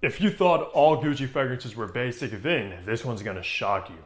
If you thought all Gucci fragrances were basic, then this one's gonna shock you.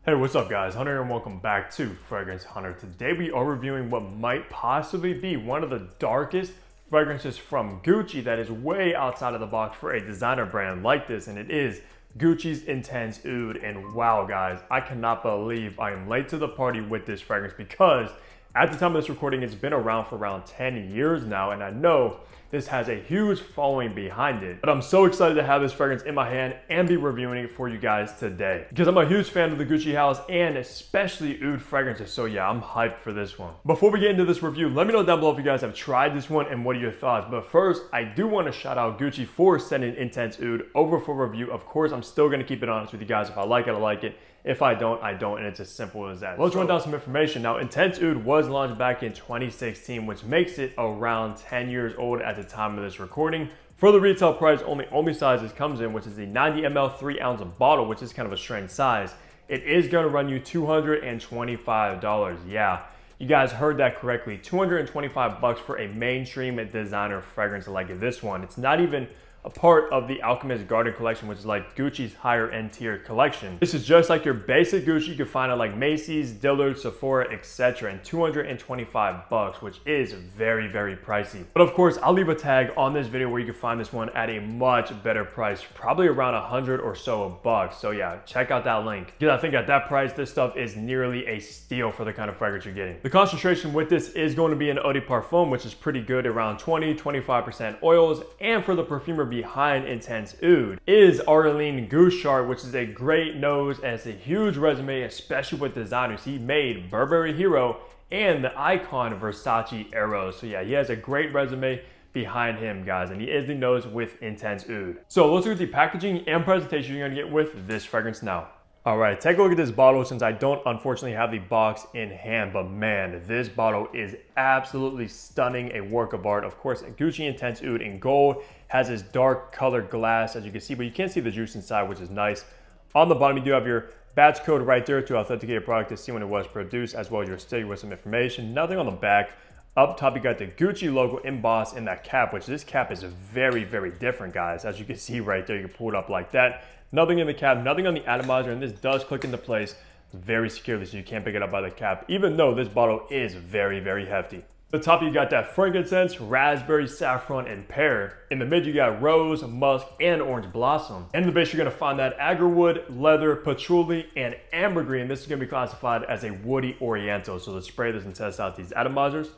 Hey, what's up guys? Hunter here and welcome back to Fragrance Hunter. Today we are reviewing what might possibly be one of the darkest fragrances from Gucci that is way outside of the box for a designer brand like this, and it is Gucci's Intense Oud. And wow guys, I cannot believe I am late to the party with this fragrance because at the time of this recording it's been around for around 10 years now, and I know this has a huge following behind it. But I'm so excited to have this fragrance in my hand and be reviewing it for you guys today because I'm a huge fan of the Gucci house and especially oud fragrances. So yeah, I'm hyped for this one. Before we get into this review, let me know down below if you guys have tried this one and what are your thoughts. But first, I do want to shout out Gucci for sending Intense Oud over for review. Of course, I'm still going to keep it honest with you guys. If I like it, I like it. If I don't, I don't, and it's as simple as that. Let's run down some information. Now, Intense Oud was launched back in 2016, which makes it around 10 years old at the time of this recording. For the retail price, only size this comes in, which is the 90 ml 3-ounce bottle, which is kind of a strange size. It is going to run you $225. Yeah, you guys heard that correctly. $225 for a mainstream designer fragrance like this one. It's not even a part of the Alchemist Garden collection, which is like Gucci's higher end tier collection. This is just like your basic Gucci you can find at like Macy's, Dillard's, Sephora, etc. and $225, which is very, very pricey. But of course, I'll leave a tag on this video where you can find this one at a much better price, probably around 100 or so bucks. So yeah, check out that link. Because I think at that price, this stuff is nearly a steal for the kind of fragrance you're getting. The concentration with this is going to be an eau de parfum, which is pretty good, around 20-25% oils. And for the perfumer behind Intense Oud is Arlene Gouchard, which is a great nose and it's a huge resume, especially with designers. He made Burberry Hero and the icon Versace Arrows. So yeah, he has a great resume behind him, guys, and he is the nose with Intense Oud. So let's look at the packaging and presentation you're gonna get with this fragrance now. All right, take a look at this bottle since I don't unfortunately have the box in hand, but man, this bottle is absolutely stunning, a work of art. Of course, Gucci Intense Oud in gold has this dark colored glass, as you can see, but you can't see the juice inside, which is nice. On the bottom, you do have your batch code right there to authenticate a product to see when it was produced, as well as your sticker with some information. Nothing on the back. Up top, you got the Gucci logo embossed in that cap, which this cap is very, very different, guys. As you can see right there, you can pull it up like that. Nothing in the cap, nothing on the atomizer, and this does click into place very securely, so you can't pick it up by the cap, even though this bottle is very, very hefty. The top, you got that frankincense, raspberry, saffron, and pear. In the mid, you got rose, musk, and orange blossom. And in the base, you're gonna find that agarwood, leather, patchouli, and ambergris. This is gonna be classified as a woody oriental. So let's spray this and test out these atomizers.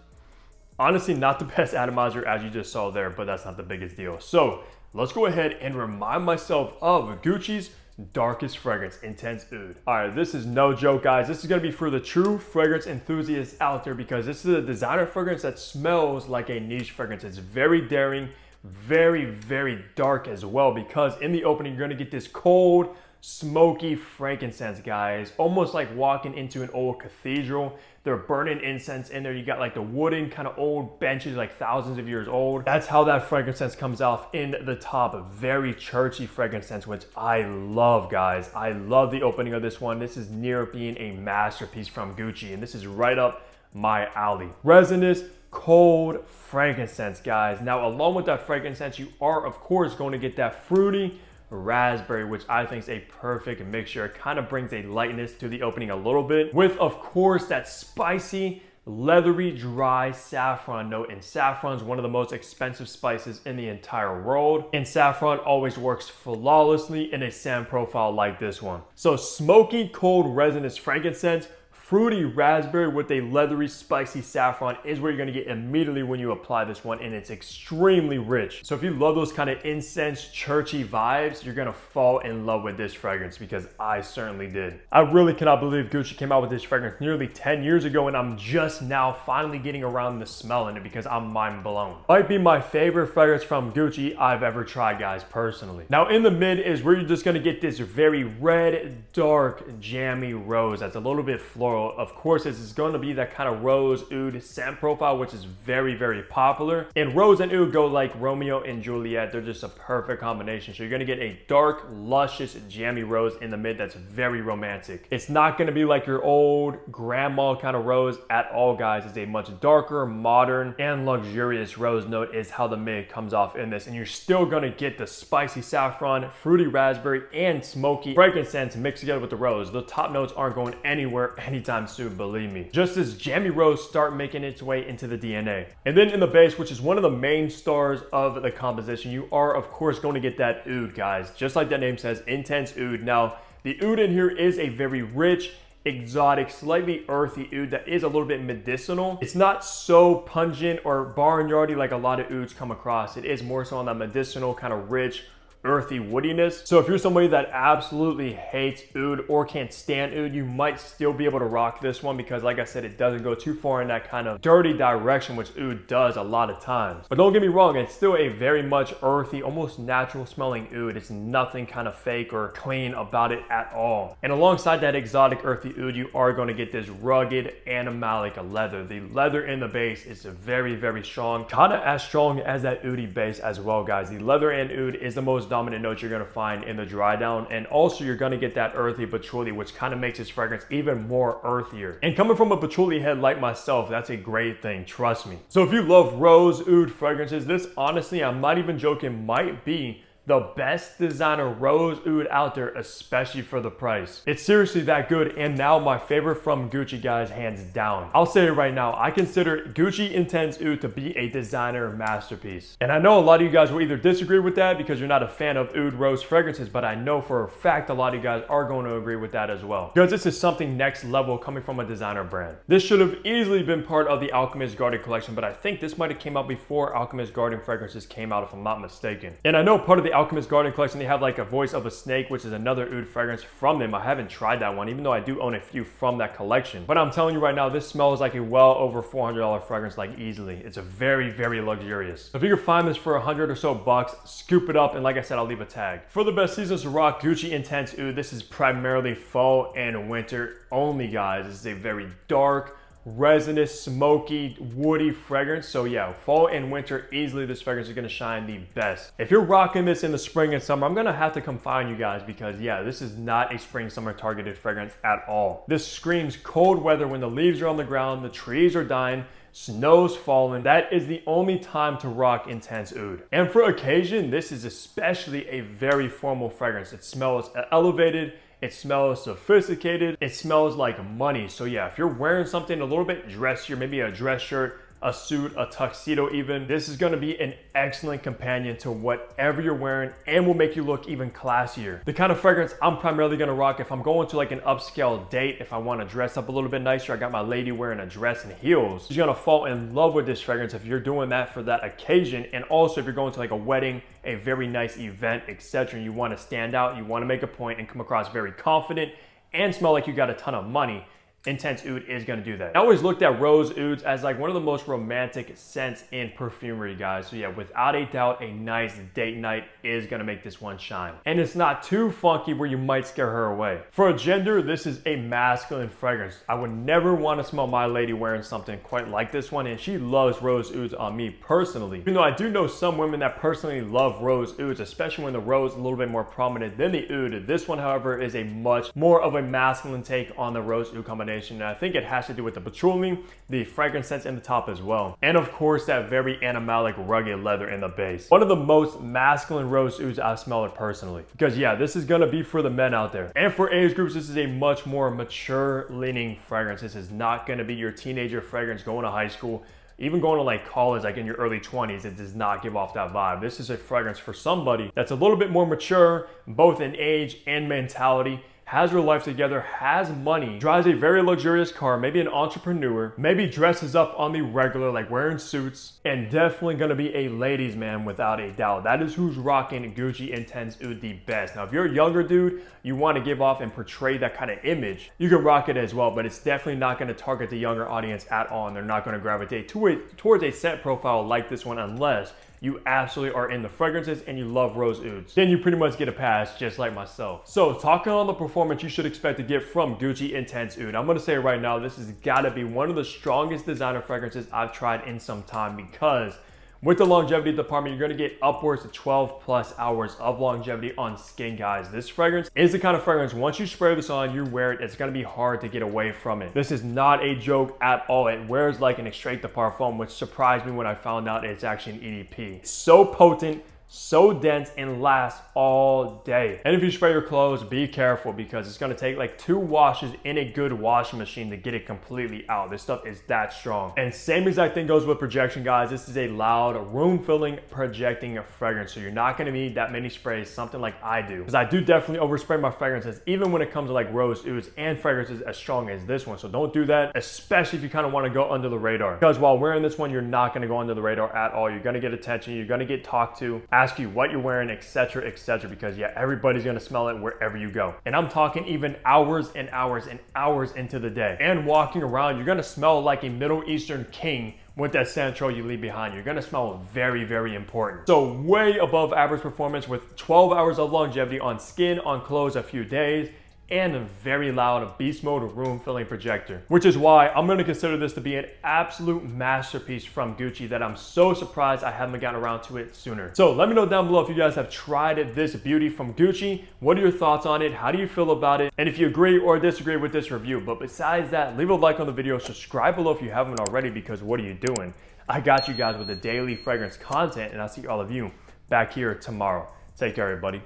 Honestly, not the best atomizer as you just saw there, but that's not the biggest deal. So let's go ahead and remind myself of Gucci's darkest fragrance, Intense Oud. All right, this is no joke, guys. This is gonna be for the true fragrance enthusiasts out there because this is a designer fragrance that smells like a niche fragrance. It's very daring, very, very dark as well, because in the opening, you're gonna get this cold, smoky frankincense, guys, almost like walking into an old cathedral. They're burning incense in there. You got like the wooden kind of old benches, like thousands of years old. That's how that frankincense comes off in the top. A very churchy frankincense, which I love, guys. I love the opening of this one. This is near being a masterpiece from Gucci, and this is right up my alley. Resinous, cold frankincense, guys. Now, along with that frankincense, you are, of course, going to get that fruity raspberry, which I think is a perfect mixture. It kind of brings a lightness to the opening a little bit, with of course that spicy, leathery, dry saffron note. And saffron is one of the most expensive spices in the entire world, and saffron always works flawlessly in a scent profile like this one. So smoky, cold, resinous frankincense, fruity raspberry with a leathery, spicy saffron is what you're gonna get immediately when you apply this one, and it's extremely rich. So if you love those kind of incense, churchy vibes, you're gonna fall in love with this fragrance, because I certainly did. I really cannot believe Gucci came out with this fragrance nearly 10 years ago, and I'm just now finally getting around to smelling it because I'm mind blown. Might be my favorite fragrance from Gucci I've ever tried, guys, personally. Now in the mid is where you're just gonna get this very red, dark, jammy rose that's a little bit floral floral. Of course, this is going to be that kind of rose oud scent profile, which is very, very popular. And rose and oud go like Romeo and Juliet. They're just a perfect combination. So you're going to get a dark, luscious, jammy rose in the mid that's very romantic. It's not going to be like your old grandma kind of rose at all, guys. It's a much darker, modern, and luxurious rose note is how the mid comes off in this. And you're still going to get the spicy saffron, fruity raspberry, and smoky fragrance scents mixed together with the rose. The top notes aren't going anywhere anytime soon, believe me. Just as jammy rose start making its way into the DNA. And then in the base, which is one of the main stars of the composition, you are of course going to get that oud, guys. Just like that name says, intense oud. Now, the oud in here is a very rich, exotic, slightly earthy oud that is a little bit medicinal. It's not so pungent or barnyardy like a lot of ouds come across. It is more so on that medicinal kind of rich, earthy woodiness. So if you're somebody that absolutely hates oud or can't stand oud, you might still be able to rock this one because, like I said, it doesn't go too far in that kind of dirty direction, which oud does a lot of times. But don't get me wrong, it's still a very much earthy, almost natural smelling oud. It's nothing kind of fake or clean about it at all. And alongside that exotic earthy oud, you are going to get this rugged animalic leather. The leather in the base is very, very strong, kind of as strong as that oudy base as well, guys. The leather and oud is the most dominant notes you're going to find in the dry down, and also you're going to get that earthy patchouli, which kind of makes this fragrance even more earthier. And coming from a patchouli head like myself, that's a great thing, trust me. So if you love rose oud fragrances, this honestly, I'm not even joking, might be the best designer rose oud out there, especially for the price. It's seriously that good, and now my favorite from Gucci, guys, hands down. I'll say it right now, I consider Gucci Intense Oud to be a designer masterpiece. And I know a lot of you guys will either disagree with that because you're not a fan of oud rose fragrances, but I know for a fact a lot of you guys are going to agree with that as well. Because this is something next level coming from a designer brand. This should have easily been part of the Alchemist Garden collection, but I think this might have came out before Alchemist Garden fragrances came out, if I'm not mistaken. And I know part of the Alchemist Garden collection, they have like a voice of a snake, which is another oud fragrance from them. I haven't tried that one, even though I do own a few from that collection. But I'm telling you right now, this smells like a well over $400 fragrance, like easily. It's a very, very luxurious. So if you can find this for 100 or so bucks, scoop it up, and like I said, I'll leave a tag. For the best seasons to rock Gucci Intense Oud, this is primarily fall and winter only, guys. This is a very dark, resinous, smoky, woody fragrance. So yeah, fall and winter, easily this fragrance is going to shine the best. If you're rocking this in the spring and summer, I'm going to have to confine you guys because yeah, this is not a spring summer targeted fragrance at all. This screams cold weather when the leaves are on the ground, the trees are dying, snow's falling. That is the only time to rock Intense Oud. And for occasion, this is especially a very formal fragrance. It smells elevated, it smells sophisticated, it smells like money. So yeah, if you're wearing something a little bit dressier, maybe a dress shirt, a suit, a tuxedo even, this is gonna be an excellent companion to whatever you're wearing and will make you look even classier. The kind of fragrance I'm primarily gonna rock if I'm going to like an upscale date, if I wanna dress up a little bit nicer, I got my lady wearing a dress and heels. She's gonna fall in love with this fragrance if you're doing that for that occasion. And also if you're going to like a wedding, a very nice event, etc. You wanna stand out, you wanna make a point and come across very confident and smell like you got a ton of money, Intense Oud is going to do that. I always looked at rose ouds as like one of the most romantic scents in perfumery, guys. So yeah, without a doubt, a nice date night is going to make this one shine. And it's not too funky where you might scare her away. For a gender, this is a masculine fragrance. I would never want to smell my lady wearing something quite like this one, and she loves rose ouds on me personally. Even though I do know some women that personally love rose ouds, especially when the rose is a little bit more prominent than the oud. This one, however, is a much more of a masculine take on the rose oud combination. And I think it has to do with the patchouli, the fragrance scents in the top as well. And of course, that very animalic, rugged leather in the base. One of the most masculine rose ouds I've smelled personally. Because yeah, this is gonna be for the men out there. And for age groups, this is a much more mature leaning fragrance. This is not gonna be your teenager fragrance going to high school. Even going to like college, like in your early 20s, it does not give off that vibe. This is a fragrance for somebody that's a little bit more mature, both in age and mentality, has her life together, has money, drives a very luxurious car, maybe an entrepreneur, maybe dresses up on the regular, like wearing suits, and definitely gonna be a ladies' man without a doubt. That is who's rocking Gucci Intense Oud the best. Now, if you're a younger dude, you wanna give off and portray that kind of image, you can rock it as well, but it's definitely not gonna target the younger audience at all, and they're not gonna gravitate towards a scent profile like this one unless you absolutely are in the fragrances and you love rose ouds. Then you pretty much get a pass, just like myself. So talking on the performance you should expect to get from Gucci Intense Oud, I'm gonna say right now, this has gotta be one of the strongest designer fragrances I've tried in some time, because with the longevity department, you're gonna get upwards of 12 plus hours of longevity on skin, guys. This fragrance is the kind of fragrance, once you spray this on, you wear it, it's gonna be hard to get away from it. This is not a joke at all. It wears like an extrait de parfum, which surprised me when I found out it's actually an EDP. It's so potent, so dense, and lasts all day. And if you spray your clothes, be careful, because it's gonna take like 2 washes in a good washing machine to get it completely out. This stuff is that strong. And same exact thing goes with projection, guys. This is a loud, room-filling, projecting fragrance. So you're not gonna need that many sprays, something like I do. Because I do definitely overspray my fragrances, even when it comes to like rose ouds and fragrances as strong as this one. So don't do that, especially if you kind of want to go under the radar. Because while wearing this one, you're not gonna go under the radar at all. You're gonna get attention, you're gonna get talked to, ask you what you're wearing, etc., etc., because yeah, everybody's gonna smell it wherever you go. And I'm talking even hours and hours and hours into the day. And walking around, you're gonna smell like a Middle Eastern king with that Santro you leave behind. You're gonna smell very, very important. So way above average performance with 12 hours of longevity on skin, on clothes, a few days, and a very loud beast mode room filling projector, which is why I'm going to consider this to be an absolute masterpiece from Gucci that I'm so surprised I haven't gotten around to it sooner. So let me know down below if you guys have tried this beauty from Gucci. What are your thoughts on it? How do you feel about it? And if you agree or disagree with this review. But besides that, leave a like on the video, subscribe below if you haven't already, because what are you doing? I got you guys with the daily fragrance content, and I'll see all of you back here tomorrow. Take care, everybody.